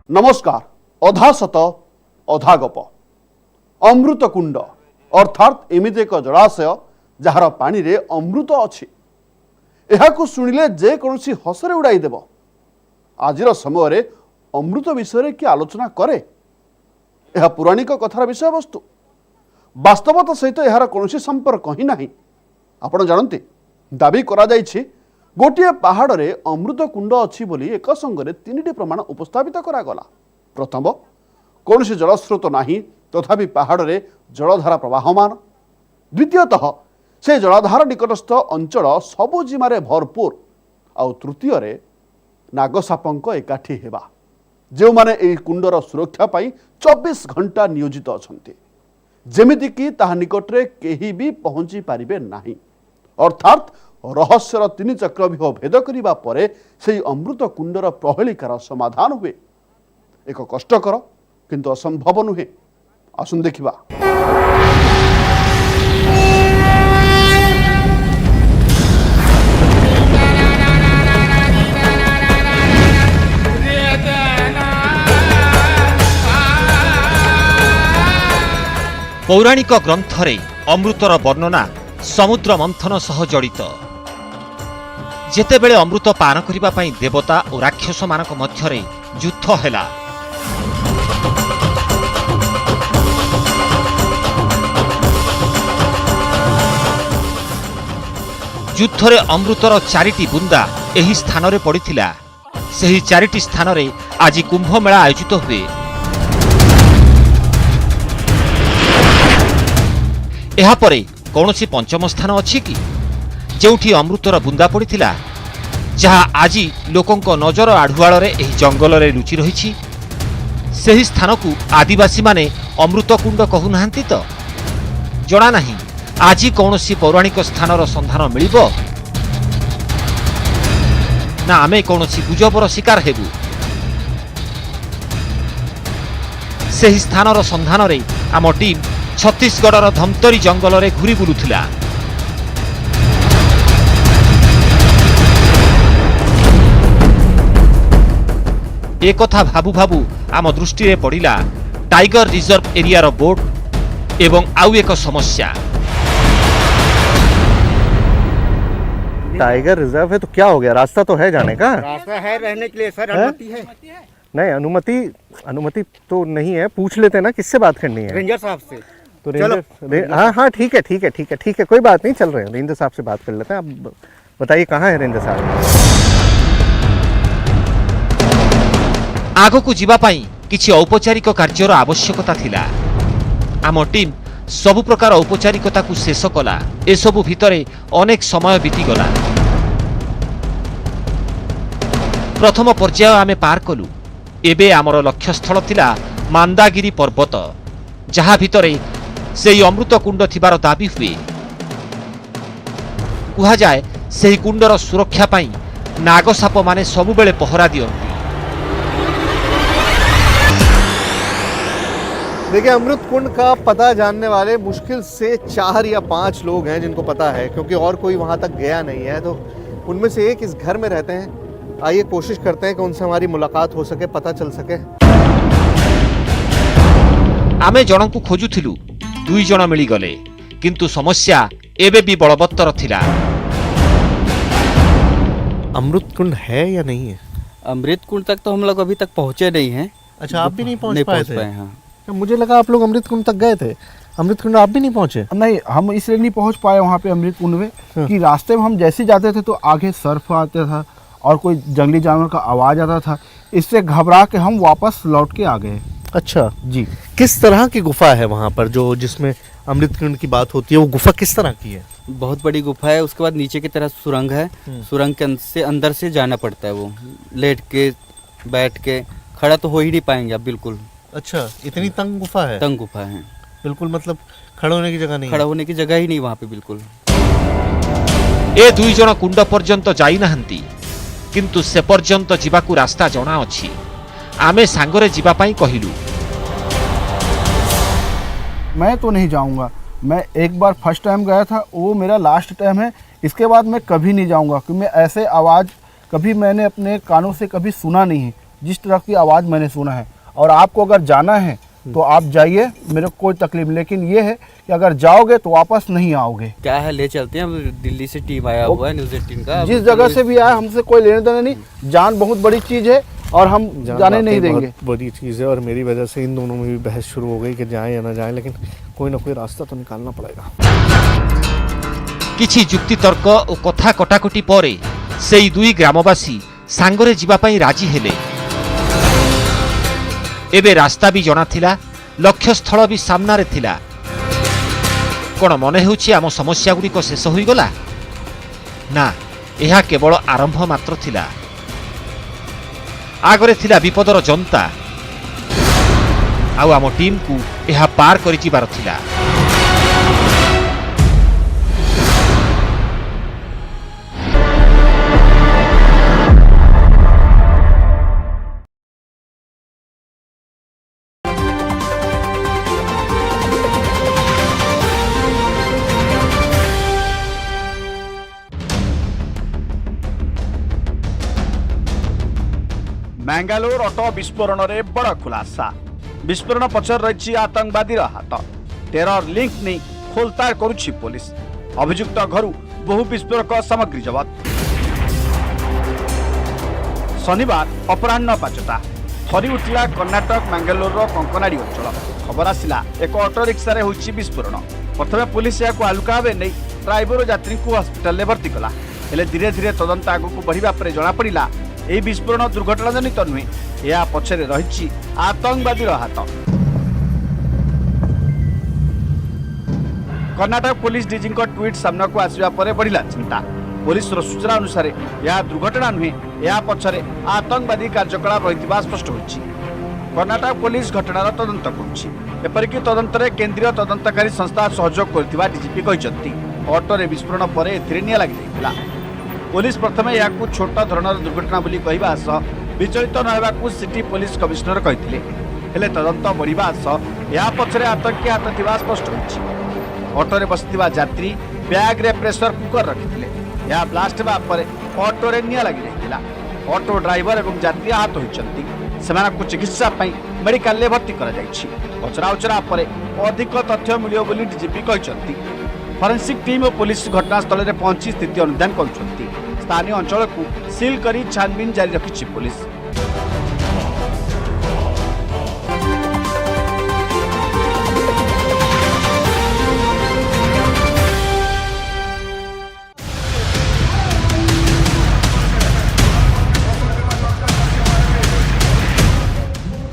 नमस्कार। अधा सत अधा गप अमृत कुंड अर्थात एमिति एक जलाशय जार पानी रे अमृत अच्छी यह शुणिले जेकोसी हसरे उड़ाई देव। आजिर समय रे अमृत विषय किए आलोचना करे यह पौराणिक कथार विषय वस्तु वास्तवता सहित यार कौन संपर्क ही ना। आपण जानते दाबी करा जायछि गोटे पहाड़ रे अमृत कुंड अच्छी बोली एक संगे तीन प्रमाण उपस्थापित करागला। प्रथम कौन जलस्रोत नाही तथापि पहाड़ रे जलधारा प्रवाहमान। द्वितीयतः से जलधार निकटस्थ अंचल सबु जिमारे भरपूर। आउ तृतीय रे नागसापंक एकाठी हेबा जो माने एही कुंडर सुरक्षा पाई 24 घंटा नियोजित अछंती जेमिति कि ताहा निकटरे केही भी पहुंची पारिबे नाही। अर्थात रहस्यर तीन चक्रव्यूह भेद करिबा परे सेही अमृत कुंडर प्रहेलिकार समाधान हुए। एक कष्टकर किंतु असंभव नुहे। आसुन देखिबा। पौराणिक ग्रंथरे अमृतर वर्णना समुद्र मंथन सह जड़ित। जेतेबेले अमृत पान करिबा पई देवता और राक्षस मानक मध्यरे युद्ध हेला। युद्धरे अमृतर 4टी बुंदा एही स्थान रे पड़िथिला। सेही 4टी स्थान रे आज कुंभ मेला आयोजित हुए। एहा परे कौनसी पंचम स्थान अछि कि जेउठी अमृतर बुंदा पड़िथिला जहा आज लोकंक नजर आढ़ुआल रे एही जंगल रे लुचि रहिछि। सेही स्थान को आदिवासी माने अमृत कुंड कहु नाहंती तो जणा नाही। आज कौनसी पौराणिक स्थानर संधान मिलिबो ना आमे कौनसी गुजबर शिकार हेबु। सेही स्थानर संधान रे आम टीम छत्तीसगढ़र धमतरी जंगल रे घुरी बुलुथिला। एक कथा भाबू भाबू आम दृष्टि रे पड़िला टाइगर रिजर्व एरिया रो बोर्ड एवं आउ एक समस्या। टाइगर रिजर्व है तो क्या हो गया? रास्ता तो है जाने का। रास्ता है रहने के लिए सर, अनुमति है। नहीं, अनुमति तो नहीं है। पूछ लेते ना किससे बात करनी है। रेंजर साहब से। तो रेंजर हाँ ठीक है कोई बात नहीं, चल रहे हैं। रेंजर साहब से बात कर लेते हैं। आप बताइए कहाँ है रेंजर साहब? आगो को जीवा पाई किछि औपचारिक कार्यर आवश्यकता थिला। आम टीम सबु प्रकार औपचारिकता को शेष कला। ए सबु भितरे अनेक समय बीतीगला। प्रथम पर्याय आमे पार कलु। एबे आमर लक्ष्य स्थल थिला मांदागिरी पर्वत जहा भितरे सेही अमृत कुंड थिबार दाबी हुए। कुहा जाए सेही कुंडर सुरक्षा पाई नागसाप माने सबुबेले पहरा दियंती। देखिए, अमृत कुंड का पता जानने वाले मुश्किल से 4 या 5 लोग हैं जिनको पता है, क्योंकि और कोई वहां तक गया नहीं है। तो उनमें से एक इस घर में रहते हैं। आइए कोशिश करते हैं कि उनसे हमारी मुलाकात हो सके, पता चल सके। आमे जन को खोजुथिलु, 2 जन मिली गले, किंतु समस्या एबे भी बलवत्तर थिला। अमृत कुंड है या नहीं है? अमृत कुंड तक तो हम लोग अभी तक पहुंचे नहीं हैं। अच्छा, आप भी नहीं पहुंच पाए थे? हाँ। मुझे लगा आप लोग अमृत कुंड तक गए थे। अमृत कुंड आप भी नहीं पहुंचे? नहीं, हम इसलिए नहीं पहुंच पाए वहाँ पे अमृत कुंड में कि रास्ते में हम जैसे जाते थे तो आगे सर्फ आता था और कोई जंगली जानवर का आवाज आता था। इससे घबरा के हम वापस लौट के आ गए। अच्छा जी। किस तरह की गुफा है वहाँ पर जो जिसमें अमृत कुंड की बात होती है? वो गुफा किस तरह की है? बहुत बड़ी गुफा है। उसके बाद नीचे की तरफ सुरंग है। सुरंग के अंदर से जाना पड़ता है। वो लेट के बैठ के खड़ा तो हो ही नहीं पाएंगे आप बिल्कुल। अच्छा, इतनी तंग गुफा है? तंग गुफा है बिल्कुल, मतलब खड़ा होने की जगह नहीं? खड़ा होने की जगह ही नहीं वहाँ पे बिल्कुल। ए 2 जन कुंड पर्यंत जाई नाहंती, किंतु से पर्यंत जीवाकू रास्ता जणा अछि। आमे सांगरे जीवा पाई कहिलु। मैं तो नहीं जाऊंगा। मैं एक बार फर्स्ट टाइम गया था, वो मेरा लास्ट टाइम है। इसके बाद मैं कभी नहीं जाऊंगा, क्योंकि मैं ऐसे आवाज़ कभी मैंने अपने कानों से कभी सुना नहीं है। जिस तरह की आवाज़ मैंने सुना है। और आपको अगर जाना है तो आप जाइए, मेरे को कोई तकलीफ, लेकिन ये है कि अगर जाओगे तो वापस नहीं आओगे। क्या है, ले चलते हैं। अब दिल्ली से टीम आया हुआ है न्यूज़ 18 का। जिस जगह से भी आया हमसे कोई लेने देना नहीं। जान बहुत बड़ी चीज़ है और हम जाने नहीं देंगे। बहुत बड़ी चीज़ है और मेरी वजह से इन दोनों में भी बहस शुरू हो गई कि जाएं या ना जाएं, लेकिन कोई ना कोई रास्ता तो निकालना पड़ेगा। किछि जुक्ति तर्क और कथा कटाकटी परे सेई दुई ग्रामवासी सांगरे जिबा पई राजी हेले। एबे रास्ता भी जଣା थिला, लक्ष्य स्थल भी सामनारे थिला। कोन मने हेउछि आम समस्या गुडी को शेष होई गला? ना, एहा केवल आरंभ मात्र थिला। आगरे थिला विपदर जनता, आउ आम टीम को एहा पार करि जिबार थिला। मैंगालोर ऑटो विस्फोरण रे बड़ खुलासा। विस्फोरण पछर रही आतंकवादी हाथ। टेरर लिंक नहीं खोलताड़ करुछि पुलिस। अभियुक्त घरु बहु विस्फोरक सामग्री जबत। शनिवार अपराह्न 5टा थरी उठिला कर्णाटक मैंगालोर कंकनाड़ी अंचल। खबर आसिला एक ऑटो रिक्शा रे होछि विस्फोरण। प्रथमे पुलिस या हल्का भाव नहीं ड्राइवर और यात्री को हॉस्पिटल भर्ती कला। हेले धीरे धीरे तदंत आगक बढ़िबा परे जଣା पड़िला एही विस्फोरण दुर्घटना जनित नुहे, या पछरे रहिछि आतंकवादी हाथ। कर्णाटक पुलिस डीजी ट्वीट सामना को आसवा पर बढ़िला चिंता। पुलिस सूचना अनुसार यह दुर्घटना नुहे, या पछरे आतंकवादी कार्यकलाप रहितबा स्पष्ट होइछि। कर्णाटक पुलिस घटनार तदंत करुछि। एपरिक तदंत केंद्रीय तदंतकारी संस्था सहयोग करथिबा डीजीपी कहिसंती। ऑटो रे विस्फोरण पर एथिरे निया लागि जाइतिला। पुलिस प्रथमे या छोट धरणर दुर्घटना बोली कहवा सह विचलित न होगा सिटी पुलिस कमिश्नर कहते। हेले तदंत बढ़िबा सह या पछरे आतंकी हाथ थिबा स्पष्ट होइछि। ऑटो रे बसिथिबा यात्री बैग रे प्रेशर कुकर रखिथिले। या ब्लास्ट हेबा परे ऑटो रे निया लागि जाइतिला। ऑटो ड्राइवर एवं यात्री आहत होइछन्ति। सेमानकु चिकित्सा पई मेडिकल ले भर्ती करा जाइछि। पचरा उचरा परे अधिक तथ्य मिलियो बोली डीजीपी कहछन्ति। फॉरेंसिक टीम और पुलिस घटनास्थल में पहुंची स्थिति अनुधान करुछन्ति। स्थानीय अंचल को सील करी छानबीन जारी रखिछि पुलिस।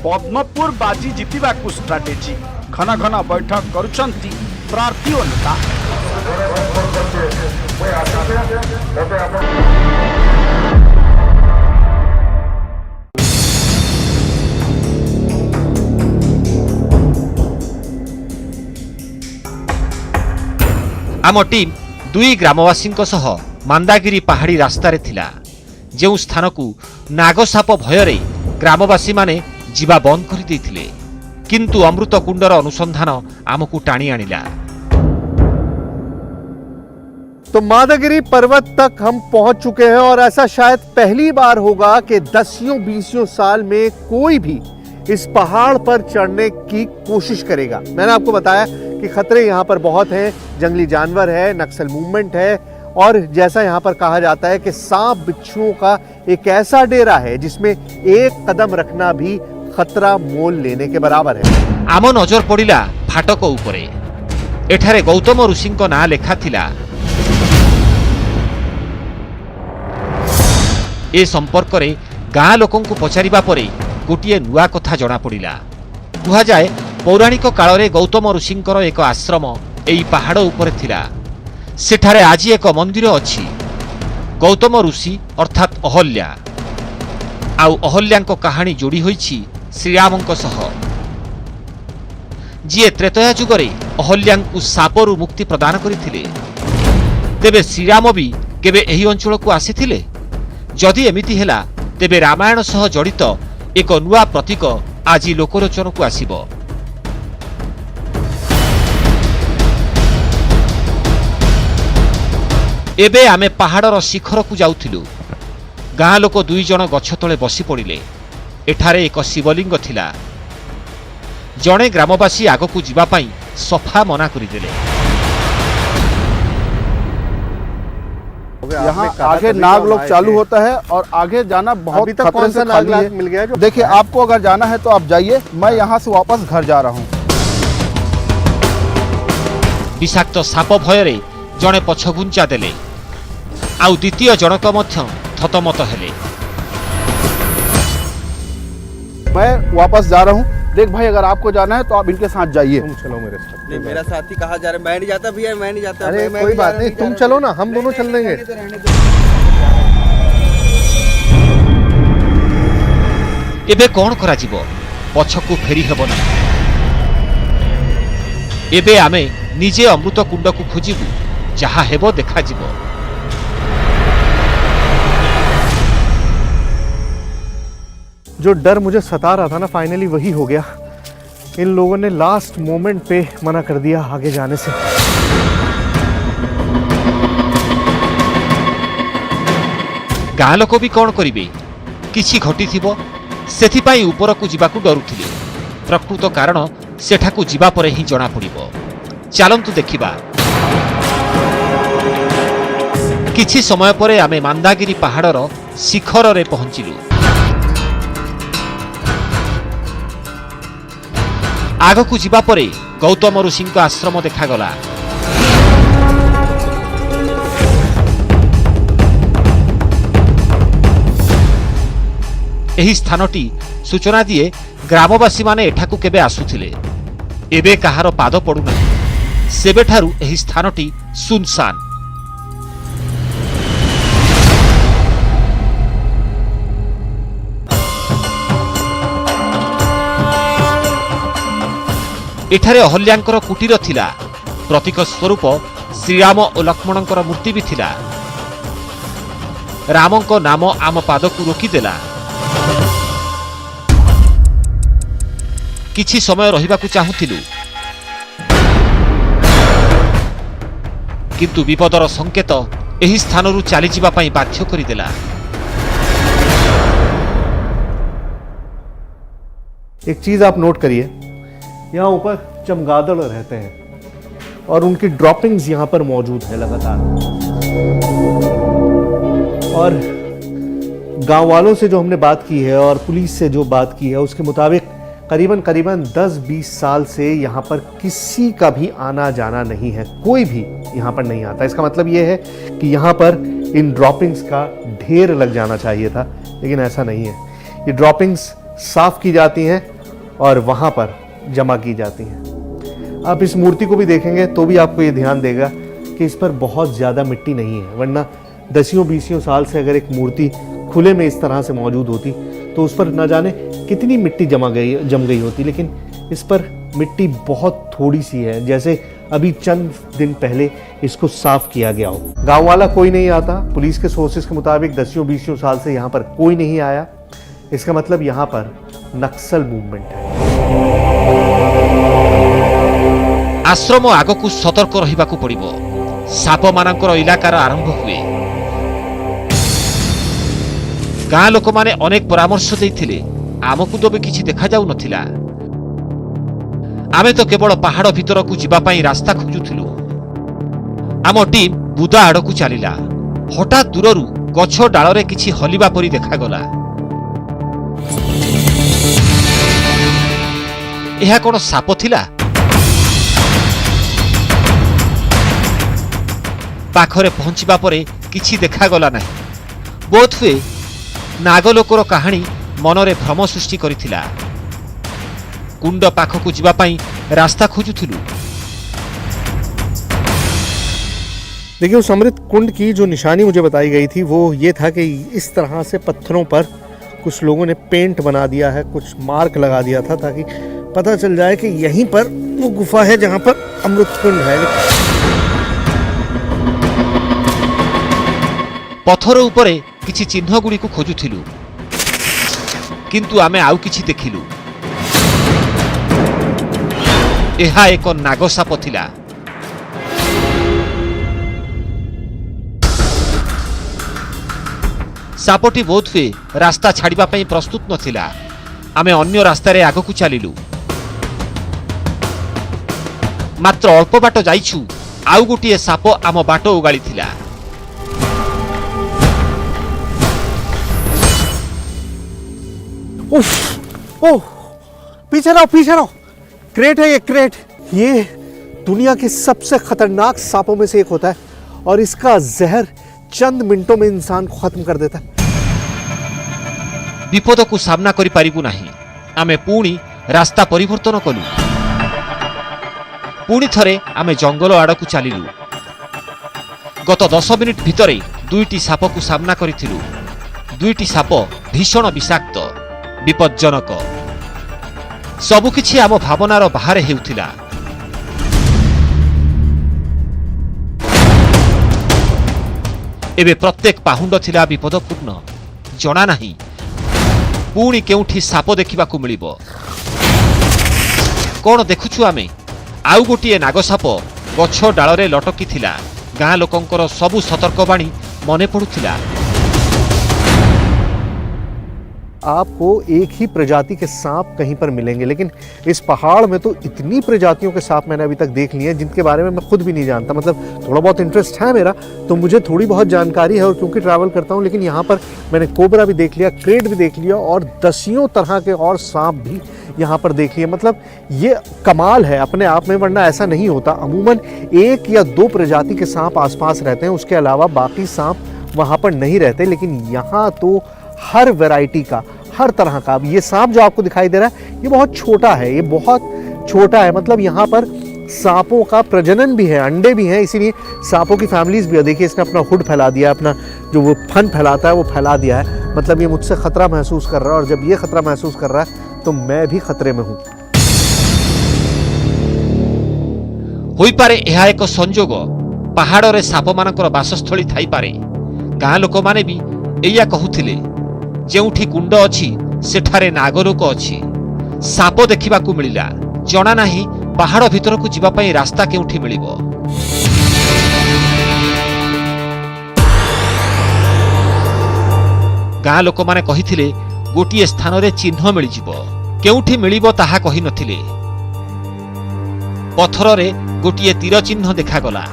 पद्मपुर बाजी जितिबा को स्ट्राटेजी घन घन बैठक करुछन्ति प्रार्थी और नेता। आम टीम दुई ग्रामवासी मांदागिरी पहाड़ी रास्तार थिला। जो स्थान को नागसाप भୟରେ ग्रामवासी माने जीवा बंद कर देथिले, किंतु अमृतकुंडर अनुसंधान आमको टाणी आनिला। तो मांदागिरी पर्वत तक हम पहुंच चुके हैं और ऐसा शायद पहली बार होगा कि 10-20 साल में कोई भी इस पहाड़ पर चढ़ने की कोशिश करेगा। मैंने आपको बताया कि खतरे यहाँ पर बहुत हैं, जंगली जानवर है, नक्सल मूवमेंट है और जैसा यहाँ पर कहा जाता है कि सांप बिच्छुओं का एक ऐसा डेरा है जिसमें एक कदम रखना भी खतरा मोल लेने के बराबर है। आम नजर पड़िला फाटक उपरे। एठारे गौतम ऋषि ना लेखा थिला। ए संपर्क रे गाँ लोकों को पचारिबा परे गोटिए नुआ कथा जना पड़िला। कुहा जाए पौराणिक काल रे गौतम ऋषिंकर एक आश्रम एई पहाड़ उपरे थिला। सेठारे आज एक मंदिर अछि। गौतम ऋषि अर्थात अहल्या आउ अहल्याଙ୍କ कहानी जोड़ी होइछि श्रीरामଙ୍କ सह। जिए त्रेतया जुगरे अहल्याଙ୍କୁ सापरु मुक्ति प्रदान करिथिले, तेबे श्रीराम भी केबे एही अंचल को आसीथिले? जदि एमिति हेला तेबे रामायण सह जड़ित एक नुआ प्रतीक आज लोकलोचन को आसीबो। एबे आमे पहाड़र शिखर को जाउथिलु। गाँ लोक दुई जन गछ तले बसी पड़िले। एठारे एक शिवलिंग थिला। जणे ग्रामवासी आगकू जिबा पई सफा मना करिदेले। यहाँ आगे नाग लोग चालू होता है और आगे जाना बहुत अभी तक खतरे कौन से सा नाग खाली है। मिल गया है जो देखिए आपको अगर जाना है तो आप जाइए, मैं यहाँ से वापस घर जा रहा हूँ। विषाक्त साप भୟରେ जणे पछगुंचा देले, आउ द्वितीय जनक मध्य थतमत हेले। मैं वापस जा रहा हूँ। देख भाई, अगर आपको जाना है तो आप इनके साथ जाइए। तुम चलो मेरे साथ। नहीं, मेरा साथी कहाँ जा रहा है? मैं नहीं जाता भैया, मैं नहीं जाता। अरे मैं कोई भी जा बात रहा नहीं, जा तुम रहा चलो ना, हम दोनों चल देंगे। रहने दो। एबे कोन करा जिवो? पछकू फेरी हेबो ना। एबे आमे निजे अमृत कुंड को खोजिबु, जहा हेबो देखा जिवो। जो डर मुझे सता रहा था ना, फाइनली वही हो गया। इन लोगों ने लास्ट मोमेंट पे मना कर दिया आगे जाने से। गाँ लोक भी कौन करिवे? किछि घटी थिबो, सेथिपाई उपरकू जिबाकू डरुथिले। प्रकृत कारण सेठाकू जिबा परे ही जଣା पड़िबो। चालंतु देखिबा। किछि समय परे आमे मांदागिरी पहाड़र शिखर रे पहुंचिलु। आगकू जिबा परे गौतम ऋषिंक आश्रम देखागला। एही स्थानटी सूचना दिए ग्रामवासी माने एठाकू केबे आसुथिले। एबे कहार पाद पड़ुना। सेबेठारू एही स्थानटी सुनसान। एठारे अहल्यांकर कुटीर थिला। प्रतीक स्वरूप श्रीराम और लक्ष्मणंकर मूर्ति भी थिला। रामंक नाम आम पादकू रोकीदेला। किछि समय रहिबाकू चाहुथिलु, किंतु विपदर संकेत एही स्थानरू चली जिबा पई बाध्य करिदेला। एक चीज आप नोट करिए, यहाँ ऊपर चमगादड़ रहते हैं और उनकी ड्रॉपिंग्स यहाँ पर मौजूद है लगातार। और गांव वालों से जो हमने बात की है और पुलिस से जो बात की है, उसके मुताबिक करीबन 10-20 साल से यहाँ पर किसी का भी आना जाना नहीं है। कोई भी यहाँ पर नहीं आता। इसका मतलब ये है कि यहाँ पर इन ड्रॉपिंग्स का ढेर लग जाना चाहिए था, लेकिन ऐसा नहीं है। ये ड्रॉपिंग्स साफ की जाती हैं और वहाँ पर जमा की जाती हैं। आप इस मूर्ति को भी देखेंगे तो भी आपको ये ध्यान देगा कि इस पर बहुत ज़्यादा मिट्टी नहीं है, वरना 10-20 साल से अगर एक मूर्ति खुले में इस तरह से मौजूद होती तो उस पर न जाने कितनी मिट्टी जम गई होती। लेकिन इस पर मिट्टी बहुत थोड़ी सी है, जैसे अभी चंद दिन पहले इसको साफ किया गया हो। गाँव वाला कोई नहीं आता। पुलिस के सोर्सेज के मुताबिक 10-20 साल से यहाँ पर कोई नहीं आया। इसका मतलब यहाँ पर नक्सल मूवमेंट है। आश्रम आगकू सतर्क रहिबाकू पड़िबो। साप मानकर इलाकार आरंभ हुए। गाँ लोक माने अनेक परामर्श देइथिले, आमकू तो भी किछि देखा जाउ नथिला। आमे तो केवल पहाड़ भितरकू जिबा पई रास्ता खोजुथिलु। आम टीम बुदा आड़कू चलिला। हठात दूररू गछ डाଳରେ किछि हलिबा परी देखागला। एहा कोन साप थिला? पाखरे पहुंचबा परे किछि देखागला नाही। बोथ हुए नागलोकर कहानी मनरे भ्रम सृष्टि करिथिला। कुंड पाखकू जिबा पई रास्ता खोजुथिलु। देखिए, उस अमृत कुंड की जो निशानी मुझे बताई गई थी वो ये था कि इस तरह से पत्थरों पर कुछ लोगों ने पेंट बना दिया है, कुछ मार्क लगा दिया था ताकि पता चल जाए कि यहीं पर वो गुफा है जहां पर अमृत कुंड है। पत्थर उपरे किछि चिन्ह गुड़ी को खोजुथिलु, किंतु आमे आउ किछि देखिलु। एहा एक नागसाप थिला। सापटी बोध हुए रास्ता छाड़िबा पई प्रस्तुत नथिला। आमे अन्य रास्तारे आगकू चलिलु। मात्र अल्प बाट जाइछु आउ गोटिए साप आम बाट उगाड़ी थिला। उफ, ओह, पीछे रहो। क्रेट है ये, क्रेट। ये दुनिया के सबसे खतरनाक सांपों में से एक होता है और इसका जहर चंद मिनटों में इंसान को खत्म कर देता है। विपद को सामना करि पारिबु नाही। आमे पुणी रास्ता परिवर्तन कलु। पुणी थरे आमे जंगल आड़कू चलिलु। गत 10 मिनिट भितरे दुईटी साप को सामना करिथिलु। दुईटी साप भीषण विषाक्त, विपज्जनक। सबुकिछि आम भावनार बाहर हेउथिला। एबे प्रत्येक पाहुंड थिला विपदपूर्ण। जना नाही पुणी केउठी साप देखिबाकू मिलिबो। कोन देखुछु आमे? आउ गोटिए नागसाप गछ डाଳରେ लटकी थिला। गाँ लोकंकर सबु सतर्कवाणी मने पड़ुथिला। आपको एक ही प्रजाति के सांप कहीं पर मिलेंगे, लेकिन इस पहाड़ में तो इतनी प्रजातियों के सांप मैंने अभी तक देख लिए हैं जिनके बारे में मैं खुद भी नहीं जानता। मतलब थोड़ा बहुत इंटरेस्ट है मेरा, तो मुझे थोड़ी बहुत जानकारी है और क्योंकि ट्रैवल करता हूँ। लेकिन यहाँ पर मैंने कोबरा भी देख लिया, क्रेट भी देख लिया और दसियों तरह के और सांप भी यहाँ पर देख लिए। मतलब ये कमाल है अपने आप में, वरना ऐसा नहीं होता। अमूमन 1 या 2 प्रजाति के सांप आसपास रहते हैं, उसके अलावा बाकी सांप वहाँ पर नहीं रहते। लेकिन यहाँ तो हर वैरायटी का, हर तरह का। अब ये सांप जो आपको दिखाई दे रहा है ये बहुत छोटा है, ये बहुत छोटा है। मतलब यहाँ पर सांपों का प्रजनन भी है, अंडे भी हैं, इसीलिए सांपों की फैमिलीज भी है। देखिए इसने अपना हुड फैला दिया, अपना जो वो फन फैलाता है वो फैला दिया है। मतलब ये मुझसे खतरा महसूस कर रहा है और जब ये खतरा महसूस कर रहा है तो मैं भी खतरे में हूँ। होई पारे एहा एक संजोग। पहाड़ रे साप मानकर बासस्थली थाई पारे। गाँ लोक माने भी एया कहुथिले जेउठी कुंड अछि सेठारे नागलोक अछि। साप देखिबाकू मिलिला। जना नाही पहाड़ भितर को जीवा पई रास्ता केउठी मिलिबो। गाँ लोक माने कहिथिले गोटिए स्थान रे चिन्ह मिलिजिबो। केउठी मिलिबो ताहा कहि नथिले। पत्थर रे गोटिए तीर चिन्ह देखागला।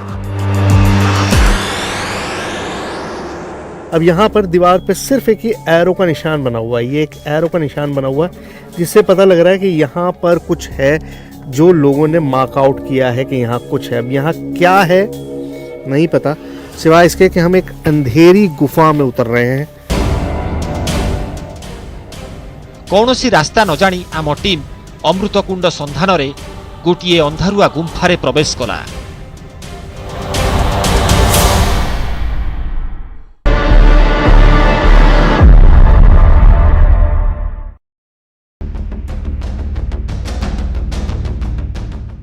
अब यहाँ पर दीवार पे सिर्फ एक ही एरो का निशान बना हुआ है। ये एक एरो का निशान बना हुआ है जिससे पता लग रहा है कि यहाँ पर कुछ है, जो लोगों ने मार्क आउट किया है कि यहाँ कुछ है। अब यहाँ क्या है नहीं पता, सिवाय इसके कि हम एक अंधेरी गुफा में उतर रहे हैं। कौनसी रास्ता न जानी आम टीम अमृतकुंड संधान रे गोटिए अंधारुआ गुंफारे प्रवेश कला।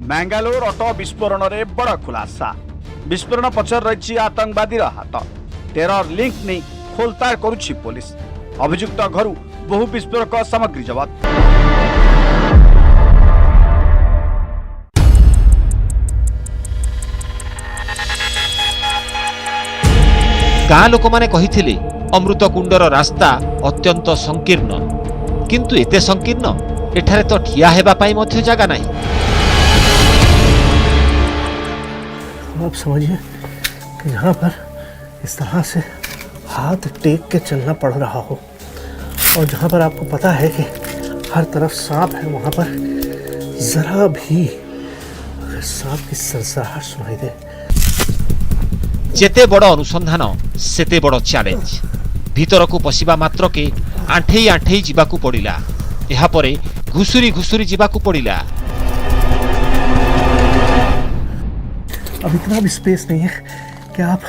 मैंगालोर ऑटो विस्फोरण रे बड़ खुलासा। विस्फोरण पछर रही आतंकवादी हाथ। टेरर लिंक नहीं खोलताड़ करुछि पुलिस। अभियुक्त घरु बहु विस्फोरक सामग्री जब्त। गाँ लोक माने कहिथिले अमृतकुंडर रास्ता अत्यंत संकीर्ण, किंतु एते संकीर्ण एठारे तो ठिया हेबा पाई मध्य जागा नाही। आप समझिए कि यहाँ पर इस तरह से हाथ टेक के चलना पड़ रहा हो और जहाँ पर आपको पता है कि हर तरफ सांप है, वहाँ पर जरा भी अगर सांप की सरसराहट सुनाई दे। जेते बड़ अनुसंधान सेते बड़ चैलेंज। भीतर को पशिबा मात्र के आंठेई आंठेई जीवाकू पड़िला। एहा परे घुसुरी घुसुरी जीवाकू पड़िला। अब इतना भी स्पेस नहीं है कि आप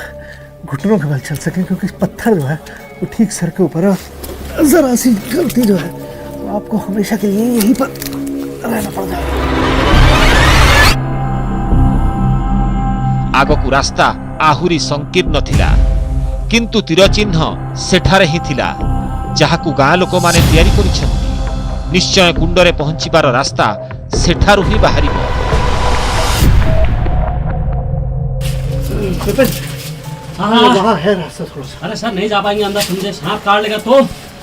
घुटनों के बल चल सकें, क्योंकि पत्थर जो है वो ठीक सर के ऊपर है। जरा सी गलती जो है वो आपको हमेशा के लिए यहीं पर रहना पड़ जाएगा। आगकू रास्ता आहुरी संकीर्ण थिला, किंतु तीर चिन्ह सेठारे ही थिला जहाकू गाँ लोक माने तैयारी करिसेंती। निश्चय कुंडरे पहुंचीबार रास्ता सेठारु ही बाहरिबो। हाँ वहाँ है रास्ता थोड़ा सा। अरे सर नहीं जा पाएंगे अंदर, समझे सांप काट लेगा तो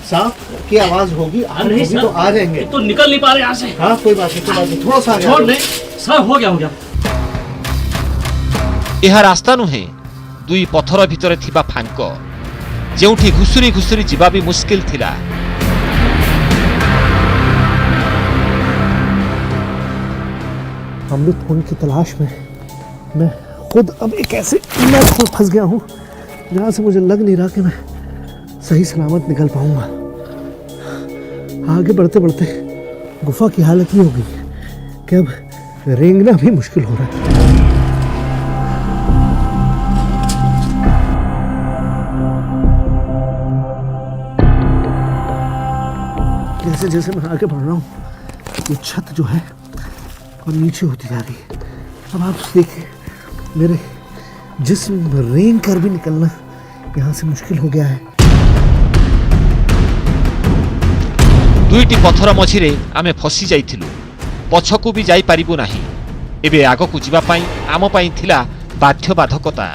सांप की आवाज होगी, नहीं होगी तो आ जाएंगे। तो निकल नहीं पा रहे यहाँ से। हाँ कोई बात नहीं, कोई बात नहीं, थोड़ा सा आगे छोड़ आ दे सर, हो गया। ଏହା ରାସ୍ତା ନୁହେଁ, ଦୁଇ ପଥର ଭିତରେ ଥିବା ଫାଙ୍କ, ଯେଉଁଠି ଘୁଷୁରି ଘୁଷୁରି ଯିବା ବି ମୁସ୍କିଲ ଥିଲା। अमृत कुंड की तलाश में मैं खुद अब एक ऐसे नर्क में फंस गया हूँ जहाँ से मुझे लग नहीं रहा कि मैं सही सलामत निकल पाऊंगा। आगे बढ़ते बढ़ते गुफा की हालत ये हो गई कि अब रेंगना भी मुश्किल हो रहा है। जैसे जैसे मैं आगे बढ़ रहा हूँ ये छत जो है और नीचे होती जा रही है। अब आप देखिए मेरे जिस्म रेंग कर भी निकलना यहाँ से मुश्किल हो गया है। ଦୁଇଟି ପଥର ମଝିରେ ଆମେ ଫସି ଯାଇଥିଲୁ, ପଛକୁ ବି ଯାଇପାରିବୁ ନାହିଁ। ଏବେ ଆଗକୁ ଯିବା ପାଇଁ ଆମ ପାଇଁ ଥିଲା ବାଧ୍ୟବାଧକତା।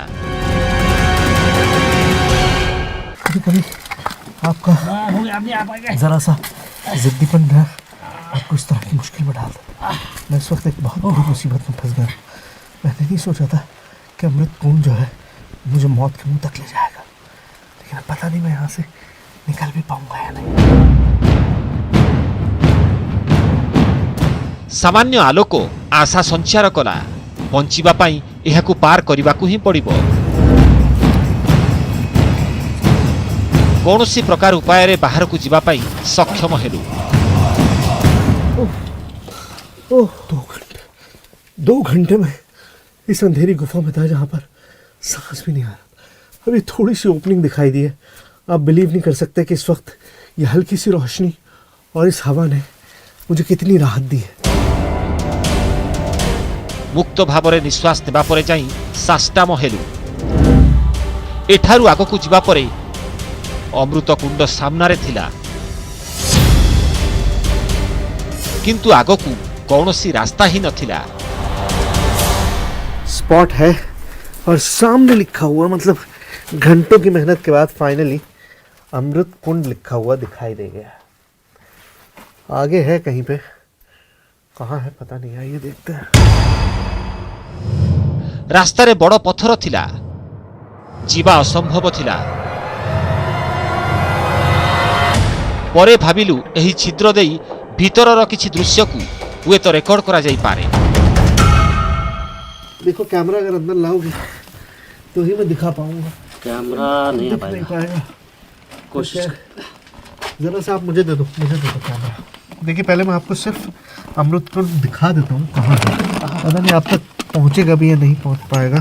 कभी कभी आपका जरा सा जिद्दीपन है आपको इस तरह की मुश्किल में डाल दे। मैं इस वक्त एक बहुत बड़ी मुसीबत में फंस गया। मैंने नहीं सोचा था कि अमृत कुंड जो है मुझे मौत के मुंह तक ले जाएगा, लेकिन अब पता नहीं मैं यहाँ से निकल भी पाऊंगा या नहीं। ସାମାନ୍ୟ ଆଲୋକ ଆଶା ସଞ୍ଚାର କଲା, ବଞ୍ଚିବା ପାଇଁ ଏହାକୁ ପାର କରିବାକୁ ହିଁ ପଡ଼ିବ। କୌଣସି ପ୍ରକାର ଉପାୟରେ ବାହାରକୁ ଯିବା ପାଇଁ ସକ୍ଷମ ହେଲୁ। ओह 2 घंटे में इस अंधेरी गुफा में था जहाँ पर सांस भी नहीं आ रहा। अभी थोड़ी सी ओपनिंग दिखाई दी है। आप बिलीव नहीं कर सकते कि इस वक्त ये हल्की सी रोशनी और इस हवा ने मुझे कितनी राहत दी है। ମୁକ୍ତ ଭାବରେ ନିଶ୍ୱାସ ନେବା ପରେ ଯାଇ ସାଷ୍ଟାମ ହେଲୁ। ଏଠାରୁ ଆଗକୁ ଯିବା ପରେ ଅମୃତ କୁଣ୍ଡ ସାମ୍ନାରେ ଥିଲା, କିନ୍ତୁ ଆଗକୁ କୌଣସି ରାସ୍ତା ହିଁ ନଥିଲା। स्पॉट है और सामने लिखा हुआ, मतलब घंटों की मेहनत के बाद फाइनली अमृत कुंड लिखा हुआ दिखाई दे गया। आगे है कहीं पे, कहाँ है पता नहीं। आइए देखते हैं। ରାସ୍ତାରେ ବଡ଼ ପଥର ଥିଲା, ଯିବା ଅସମ୍ଭବ ଥିଲା। ପରେ ଭାବିଲୁ ଏହି ଛିଦ୍ର ଦେଇ ଭିତରର କିଛି ଦୃଶ୍ୟକୁ ହୁଏତ ରେକର୍ଡ କରାଯାଇପାରେ। देखो कैमरा अगर अंदर लाओगे तो ही मैं दिखा पाऊंगा। कैमरा नहीं आ दिख नहीं पाएगा, पाएगा। कोशिश। जरा सा आप मुझे दे दो कैमरा। देखिए पहले मैं आपको सिर्फ अमृत कुंड दिखा देता हूँ कहाँ है। पता नहीं आप तक पहुँचेगा भी या नहीं पहुँच पाएगा,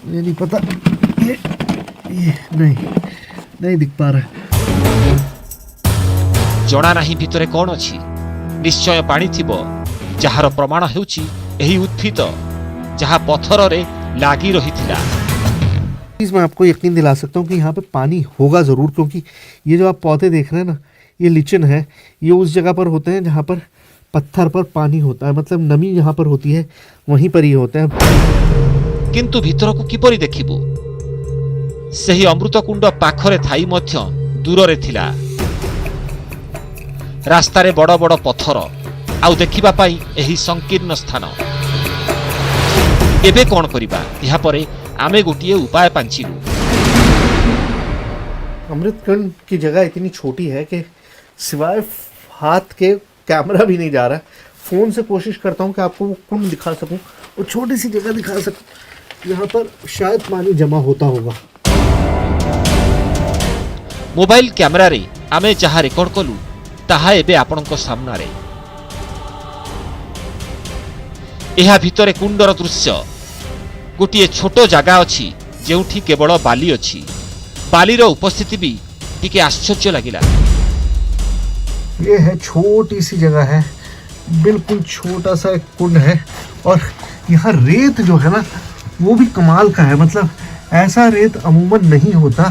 ये नहीं पता। ये नहीं दिख पा रहा है। ଜଣା ନାହିଁ ଭିତରେ କ'ଣ ଅଛି। ନିଶ୍ଚୟ ପାଣି ଥିବ, ଯାହାର ପ୍ରମାଣ ହେଉଛି ଏହି ଉଦ୍ଭିଦ ଯାହା ପଥରରେ ଲାଗି ରହିଥିଲା। प्लीज़ मैं आपको यकीन दिला सकता हूँ कि यहाँ पे पानी होगा ज़रूर, क्योंकि ये जो आप पौधे देख रहे हैं ना, ये लिचन है। ये उस जगह पर होते हैं जहाँ पर पत्थर पर पानी होता है, मतलब नमी जहाँ पर होती है वहीं पर ये होते हैं। କିନ୍ତୁ ଭିତରକୁ କିପରି ଦେଖିବୁ? ସେହି ଅମୃତକୁଣ୍ଡ ପାଖରେ ଥାଇ ମଧ୍ୟ ଦୂରରେ ଥିଲା। ରାସ୍ତାରେ ବଡ଼ ବଡ଼ ପଥର, ଆଉ ଦେଖିବା ପାଇଁ ଏହି ସଂକୀର୍ଣ୍ଣ ସ୍ଥାନ। ଏବେ କ'ଣ କରିବା? ଏହାପରେ ଆମେ ଗୋଟିଏ ଉପାୟ ପାଞ୍ଚିଲୁ। अमृत कुंड की जगह इतनी छोटी है कि सिवाय हाथ के कैमरा भी नहीं जा रहा है। फ़ोन से कोशिश करता हूँ कि आपको वो कुंड दिखा सकूँ, वो छोटी सी जगह दिखा सकूँ यहाँ पर शायद पानी जमा होता होगा। ମୋବାଇଲ କ୍ୟାମେରାରେ ଆମେ ଯାହା ରେକର୍ଡ କଲୁ ତାହା ଏବେ ଆପଣଙ୍କ ସାମ୍ନାରେ। ଏହା ଭିତରେ କୁଣ୍ଡର ଦୃଶ୍ୟ। ଗୋଟିଏ ଛୋଟ ଜାଗା ଅଛି ଯେଉଁଠି କେବଳ ବାଲି ଅଛି। ବାଲିର ଉପସ୍ଥିତି ବି ଟିକେ ଆଶ୍ଚର୍ଯ୍ୟ ଲାଗିଲା। ये है छोटी सी जगह है, बिल्कुल छोटा सा एक कुंड है और यहाँ रेत जो है ना वो भी कमाल का है। मतलब ऐसा रेत अमूमन नहीं होता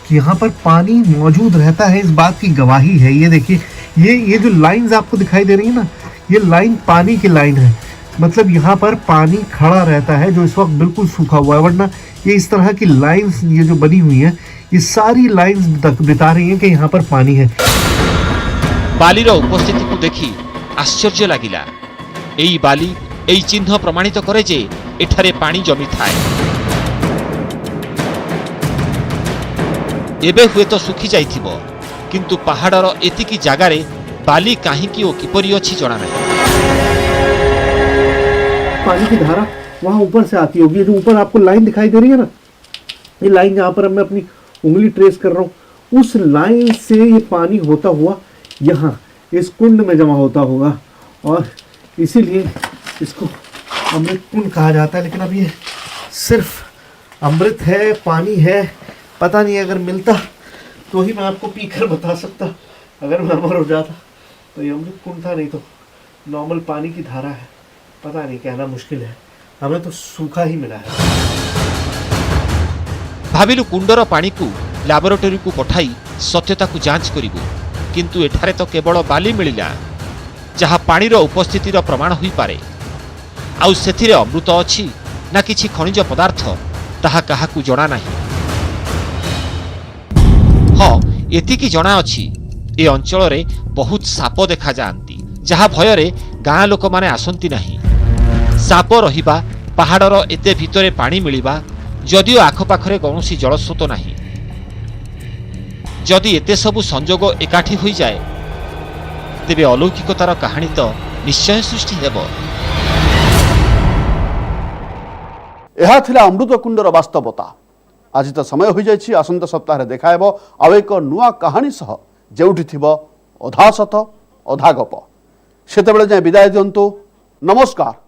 कि यहाँ पर पानी मौजूद रहता है, इस बात की गवाही है। ये देखिए ये जो लाइंस आपको दिखाई दे रही है ना, ये लाइन पानी की लाइन है। मतलब यहाँ पर पानी खड़ा रहता है जो इस वक्त बिल्कुल सूखा हुआ है, वरना ये इस तरह की लाइंस ये जो बनी हुई है ये सारी लाइंस बता रही हैं कि यहाँ पर पानी है। बालीर उपस्थिति को देखी आश्चर्य लगिला। एई बाली एई चिन्ह प्रमाणित करे जे एठारे पानी जमी थाए। एबे हुए तो सुखी जाइथिबो, किंतु पहाड़र एतिकी जागारे बाली काहींकी ओ किपरि अछि जଣା नहीं। पानी की धारा वहाँ ऊपर से आती होगी। जो ऊपर आपको लाइन दिखाई दे रही है ना, ये लाइन जहाँ पर मैं अपनी उंगली ट्रेस कर रहा हूँ, उस लाइन से ये पानी होता हुआ यहाँ इस कुंड में जमा होता होगा, और इसीलिए इसको अमृत कुंड कहा जाता है। लेकिन अब ये सिर्फ अमृत है, पानी है, पता नहीं, अगर मिलता तो ही मैं आपको पीकर बता सकता। अगर मैं अमर हो जाता तो ये अमृत कुंड था, नहीं तो नॉर्मल पानी की धारा है। पता नहीं, कहना मुश्किल है। हमें तो सूखा ही मिला है। भाविलु कुंडर पानी को लैबोरेटरी को पठाई सत्यता को जांच करिबु, किंतु एठारे तो केवल बाली मिलिला, जहाँ पानीर उपस्थितिर प्रमाण होई पारे। आउ सेथिरे अमृत अछि ना किछि खनिज पदार्थ, ताहा काहाकू जଣା नाही। हाँ, एतिकी जଣା अछि ए अंचल रे बहुत साप देखा जाआंती, जहाँ भयरे गाँ लोक माने आसंती नाही। साप रहिबा, पहाड़र एते भितरे पानी मिलिबा, जदिओ आखपाखरे कौनसी जलस्रोत नाही। जदि एते सबु संजोग एकाठी होई जाए, तेबे अलौकिकतार कहानी तो निश्चय सृष्टि हेबो। यह थिला अमृतकुंडर वास्तवता। आज तो समय हो जाइछि, आसंता सप्ताह देखा हेबो आउ एक नुआ कहानी सह, जेउठी थिबो अधा सत अधा गप। सेतेबेले जाय विदाय दियंतु। नमस्कार।